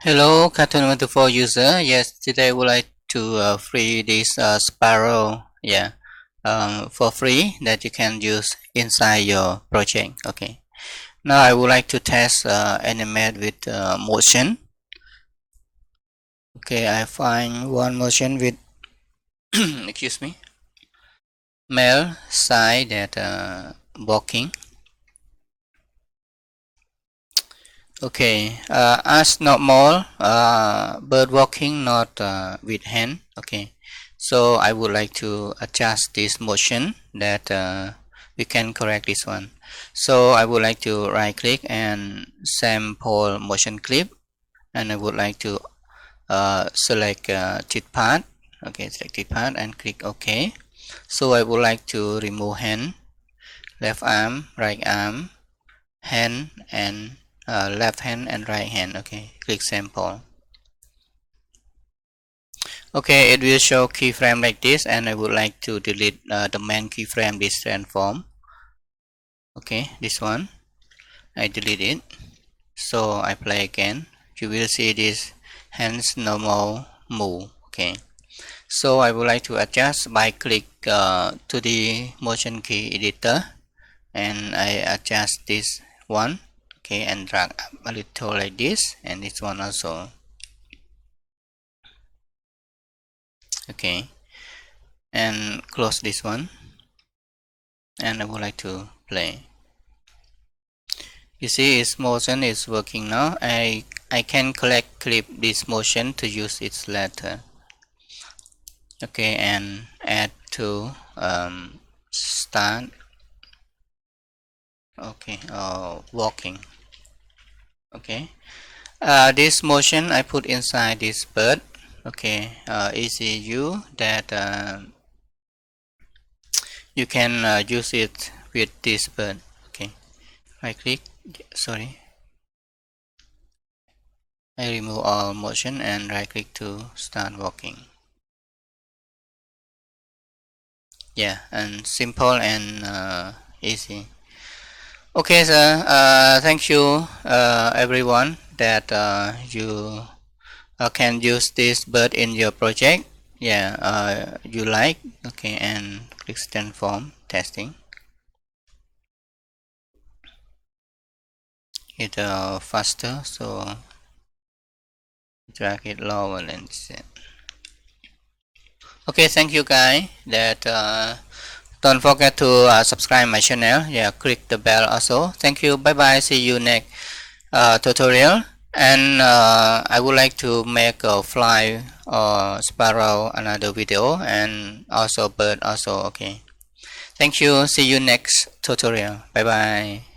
Hello, Cartoon 124 user. Yes, today I would like to free this Sparrow. Yeah, for free that you can use inside your project. Okay. Now I would like to test animate with motion. Okay, I find one motion with excuse me, male side that walking. Okay, as normal, bird walking not with hand. Okay, so I would like to adjust this motion that we can correct this one. So I would like to right click and sample motion clip, and I would like to select teeth part. Okay, select teeth part and click OK. So I would like to remove hand, left arm, right arm, hand, and left hand and right hand. Okay, click sample. Okay, it will show keyframe like this, and I would like to delete the main keyframe, this transform. Okay, this one I delete it. So I play again. You will see this hands normal move. Okay, so I would like to adjust by click to the motion key editor, and I adjust this one. Okay, and drag up a little like this, and this one also. Okay, and close this one, and I would like to play. You see its motion is working now. I can collect clip this motion to use its later. Okay, and add to start. Okay, walking. Okay, this motion I put inside this bird. Okay, ECU that you can use it with this bird. Okay, right click. Sorry, I remove all motion and right click to start walking. Yeah, and simple and easy. Okay, sir. Thank you, everyone, that you can use this bird in your project. Yeah, you like. Okay, and click transform testing. It faster, so drag it lower and set. Okay, thank you, guys. That don't forget to subscribe my channel. Yeah, click the bell also. Thank you. Bye bye. See you next tutorial. And I would like to make a fly or sparrow another video, and also bird also. Okay. Thank you. See you next tutorial. Bye bye.